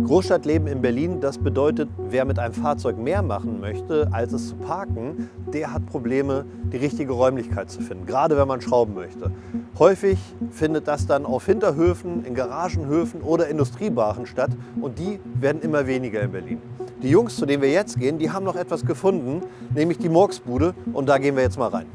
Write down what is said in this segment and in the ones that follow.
Großstadtleben in Berlin, das bedeutet, wer mit einem Fahrzeug mehr machen möchte, als es zu parken, der hat Probleme, die richtige Räumlichkeit zu finden, gerade wenn man schrauben möchte. Häufig findet das dann auf Hinterhöfen, in Garagenhöfen oder Industriebrachen statt und die werden immer weniger in Berlin. Die Jungs, zu denen wir jetzt gehen, die haben noch etwas gefunden, nämlich die Murksbude und da gehen wir jetzt mal rein.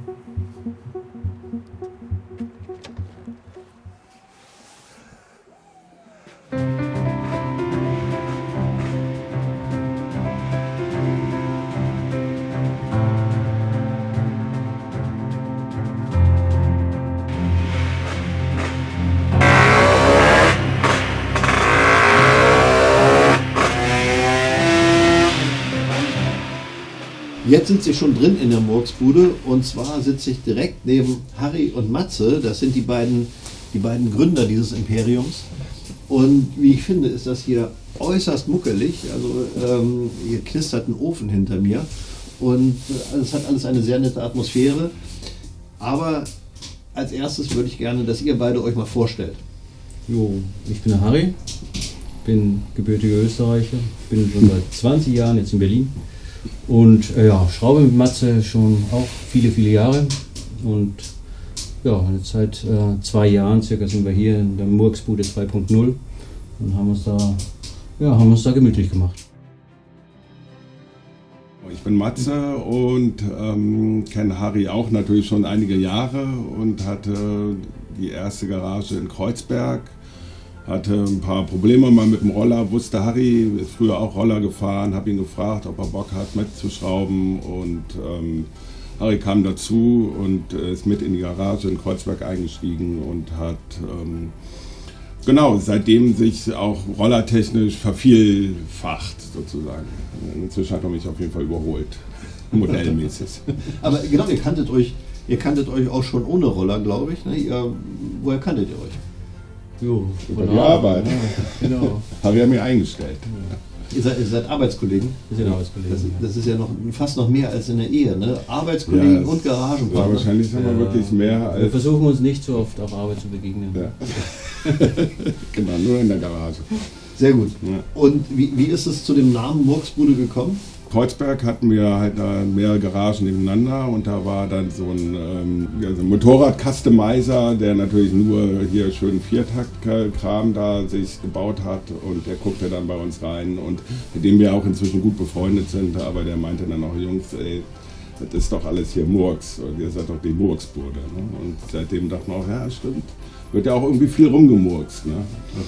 Jetzt sind sie schon drin in der Murksbude und zwar sitze ich direkt neben Harry und Matze. Das sind die beiden Gründer dieses Imperiums. Und wie ich finde, ist das hier äußerst muckelig. Also hier knistert ein Ofen hinter mir und es hat alles eine sehr nette Atmosphäre. Aber als erstes würde ich gerne, dass ihr beide euch mal vorstellt. Jo, ich bin der Harry, bin gebürtiger Österreicher, bin schon seit 20 Jahren jetzt in Berlin. Und ja, schraube mit Matze schon auch viele, viele Jahre. Und ja, jetzt seit 2 Jahren circa sind wir hier in der Murksbude 2.0 und haben uns da gemütlich gemacht. Ich bin Matze und kenne Harry auch natürlich schon einige Jahre und hatte die erste Garage in Kreuzberg. Hatte ein paar Probleme mal mit dem Roller, wusste Harry, ist früher auch Roller gefahren, habe ihn gefragt, ob er Bock hat mitzuschrauben und Harry kam dazu und ist mit in die Garage in Kreuzberg eingestiegen und hat seitdem sich auch rollertechnisch vervielfacht sozusagen. Inzwischen hat er mich auf jeden Fall überholt, modellmäßig. Aber genau, ihr kanntet euch auch schon ohne Roller, glaube ich. Ne? Woher kanntet ihr euch? Jo, über die Arbeit. Ja, genau. Habe ich mir eingestellt. Ja. Ihr seid Arbeitskollegen? Wir sind Arbeitskollegen. Das ist ja fast noch mehr als in der Ehe, ne? Arbeitskollegen und Garagenpartner. Ja, wahrscheinlich sind wir wirklich mehr als... Wir versuchen uns nicht so oft auf Arbeit zu begegnen. Ja. Genau, nur in der Garage. Sehr gut. Ja. Und wie ist es zu dem Namen Murksbude gekommen? Kreuzberg hatten wir halt mehrere Garagen nebeneinander und da war dann so ein Motorrad-Customizer, der natürlich nur hier schön Viertakt-Kram da sich gebaut hat und der guckte dann bei uns rein und mit dem wir auch inzwischen gut befreundet sind, aber der meinte dann auch, Jungs, ey, das ist doch alles hier Murks und ihr seid doch die Murksbude. Ne? Und seitdem dachten wir auch, ja stimmt, wird ja auch irgendwie viel rumgemurkst. Ne?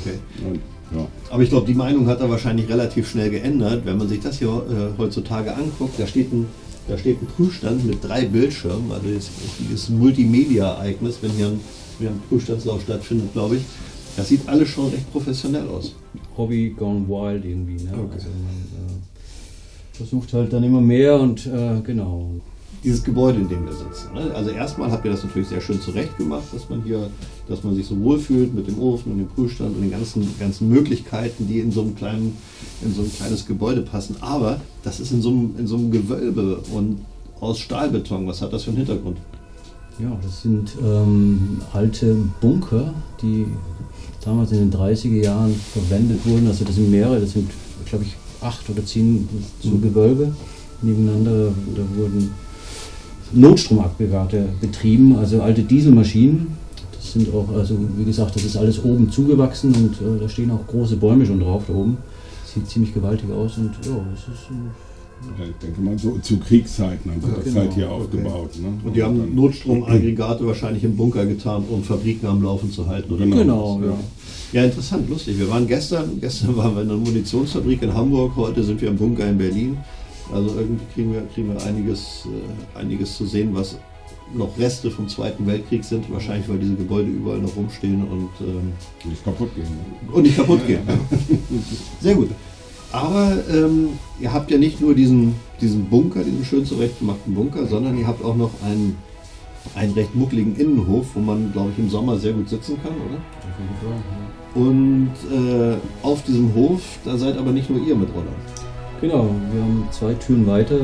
Okay. Und, ja. Aber ich glaube, die Meinung hat er wahrscheinlich relativ schnell geändert. Wenn man sich das hier heutzutage anguckt, da steht ein Prüfstand mit 3 Bildschirmen, also dieses Multimedia-Ereignis, wenn hier ein Prüfstandslauf stattfindet, glaube ich. Das sieht alles schon recht professionell aus. Hobby gone wild irgendwie. Ne? Okay. Also man versucht halt dann immer mehr und genau. Dieses Gebäude, in dem wir sitzen. Ne? Also erstmal habt ihr das natürlich sehr schön zurecht gemacht, dass man sich so wohlfühlt mit dem Ofen und dem Prüfstand und den ganzen Möglichkeiten, die in so ein kleines Gebäude passen. Aber das ist in so einem Gewölbe und aus Stahlbeton. Was hat das für einen Hintergrund? Ja, das sind alte Bunker, die damals in den 30er Jahren verwendet wurden. Also das sind mehrere, das sind, glaube ich, 8 oder 10 so Gewölbe nebeneinander. Da wurden Notstromaggregate betrieben, also alte Dieselmaschinen. Das sind auch, also wie gesagt, das ist alles oben zugewachsen und da stehen auch große Bäume schon drauf da oben. Sieht ziemlich gewaltig aus und ja, das ist ich denke mal, so zu Kriegszeiten haben sie das genau, halt hier aufgebaut. Ne? Und die haben Notstromaggregate wahrscheinlich im Bunker getan, um Fabriken am Laufen zu halten. Oder? Genau, ja. Ja, interessant, lustig. Wir waren gestern waren wir in einer Munitionsfabrik in Hamburg, heute sind wir im Bunker in Berlin. Also irgendwie kriegen wir einiges zu sehen, was noch Reste vom Zweiten Weltkrieg sind, wahrscheinlich weil diese Gebäude überall noch rumstehen und nicht kaputt gehen. Ne? Und nicht kaputt gehen. Sehr gut. Aber ihr habt ja nicht nur diesen Bunker, diesen schön zurechtgemachten Bunker, sondern ihr habt auch noch einen recht muckligen Innenhof, wo man, glaube ich, im Sommer sehr gut sitzen kann, oder? Auf jeden Fall, ja. Und auf diesem Hof, da seid aber nicht nur ihr mit Rollern. Genau, wir haben 2 Türen weiter.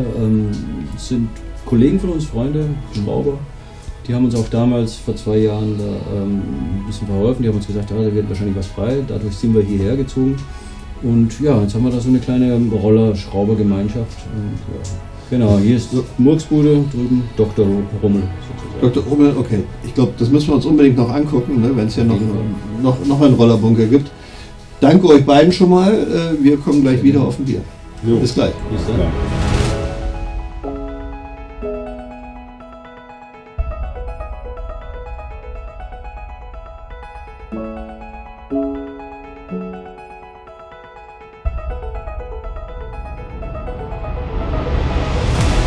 Es sind Kollegen von uns, Freunde, Schrauber. Die haben uns auch damals vor 2 Jahren da, ein bisschen verholfen. Die haben uns gesagt, da wird wahrscheinlich was frei. Dadurch sind wir hierher gezogen. Und ja, jetzt haben wir da so eine kleine Roller-Schrauber-Gemeinschaft. Und, ja. Genau, hier ist Murksbude, drüben Dr. Rummel sozusagen. Dr. Rummel, okay. Ich glaube, das müssen wir uns unbedingt noch angucken, ne, wenn es hier noch einen Rollerbunker gibt. Danke euch beiden schon mal. Wir kommen gleich wieder auf ein Bier. Jo. Bis gleich. Bis dann. Ja.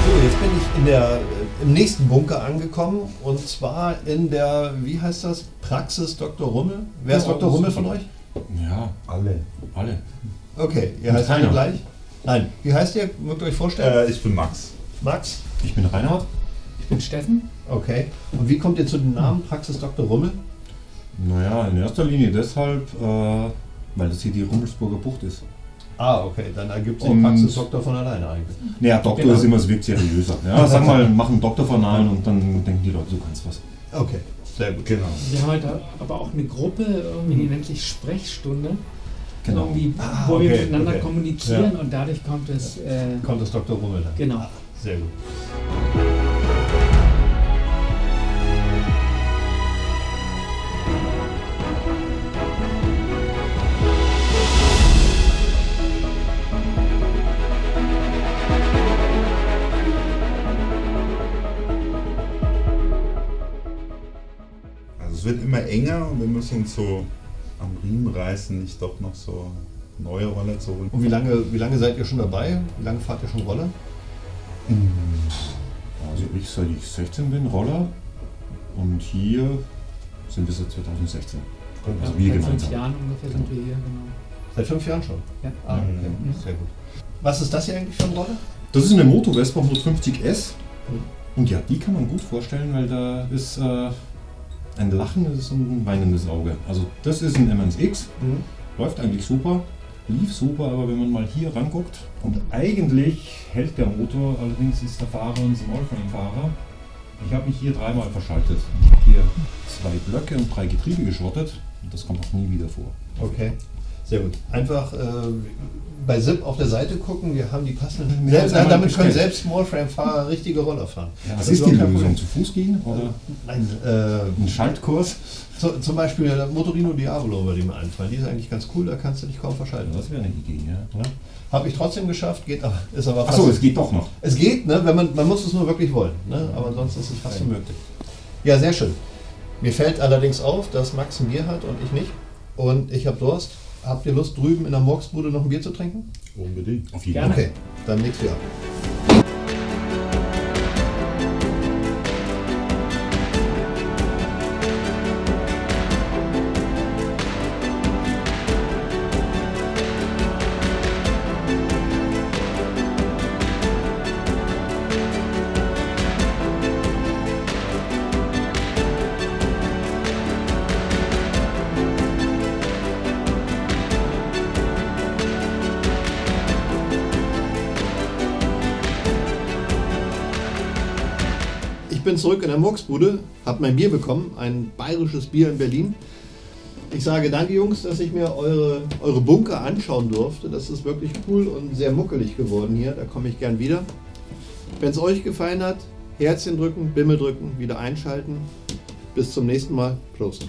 So, jetzt bin ich im nächsten Bunker angekommen und zwar in der, wie heißt das, Praxis Dr. Rummel. Wer ist Dr. Rummel von euch? Ja, Alle. alle. Okay, ihr heißt alle keiner. gleich? Nein. Wie heißt ihr? Mögt ihr euch vorstellen? Ich bin Max. Max? Ich bin Reinhard. Ich bin Steffen. Okay. Und wie kommt ihr zu dem Namen Praxis Dr. Rummel? Naja, in erster Linie deshalb, weil das hier die Rummelsburger Bucht ist. Ah, okay. Dann ergibt sich Und- Praxis Doktor von alleine eigentlich. Naja, Doktor Genau. ist immer, es wirkt seriöser. Ja, sag mal, mach einen Doktor von Namen und dann denken die Leute, du kannst was. Okay, sehr gut. Genau. Wir haben heute aber auch eine Gruppe, irgendwie, die nennt sich Sprechstunde. Genau. Irgendwie, Ah, wo wir okay, miteinander okay. kommunizieren und dadurch kommt es. Kommt das Dr. Rummel dann? Genau. Ah, sehr gut. Also es wird immer enger und wir müssen uns so am Riemen reißen, nicht doch noch so neue Roller zu holen. Und wie lange seid ihr schon dabei? Wie lange fahrt ihr schon Roller? Also ich, seit ich 16 bin, Roller. Und hier sind wir seit 2016. Also wir seit 5 gemeinsam. Jahren ungefähr sind wir hier, genau. Seit 5 Jahren schon? Ja. Ah, okay. Mhm. Sehr gut. Was ist das hier eigentlich für ein Roller? Das ist eine Moto Vespa 150S. Und ja, die kann man gut vorstellen, weil da ist ein lachendes und ein weinendes Auge. Also das ist ein MNX, läuft eigentlich super, lief super, aber wenn man mal hier ranguckt und eigentlich hält der Motor, allerdings ist der Fahrer ein Smallframe-Fahrer. Ich habe mich hier 3-mal verschaltet. Ich habe hier 2 Blöcke und 3 Getriebe geschrottet und das kommt auch nie wieder vor. Okay, sehr gut. Einfach bei SIP auf der Seite gucken, wir haben die passenden. Ja, das haben wir Damit können bestellt. selbst Smallframe-Fahrer richtige Roller fahren. Ja, Das was ist die überhaupt kein Lösung? Problem. Zu Fuß gehen oder Nein, ein Schaltkurs? zum Beispiel der Motorino Diavolo würde mir einfallen. Die ist eigentlich ganz cool, da kannst du dich kaum Ja, verschalten. das wäre eine Idee, ja. Ja. Habe ich trotzdem geschafft, geht aber, ist aber Achso, es geht doch noch. Es geht, ne, wenn man muss es nur wirklich wollen, ne, aber ansonsten ist es fast unmöglich. Ja, sehr schön. Mir fällt allerdings auf, dass Max ein Bier hat und ich nicht. Und ich habe Durst. Habt ihr Lust, drüben in der Murksbude noch ein Bier zu trinken? Unbedingt. Auf jeden Gerne. Fall. Okay, dann legst du ab. Ich bin zurück in der Murksbude, habe mein Bier bekommen, ein bayerisches Bier in Berlin. Ich sage danke Jungs, dass ich mir eure Bunker anschauen durfte. Das ist wirklich cool und sehr muckelig geworden hier, da komme ich gern wieder. Wenn es euch gefallen hat, Herzchen drücken, Bimmel drücken, wieder einschalten. Bis zum nächsten Mal. Prost.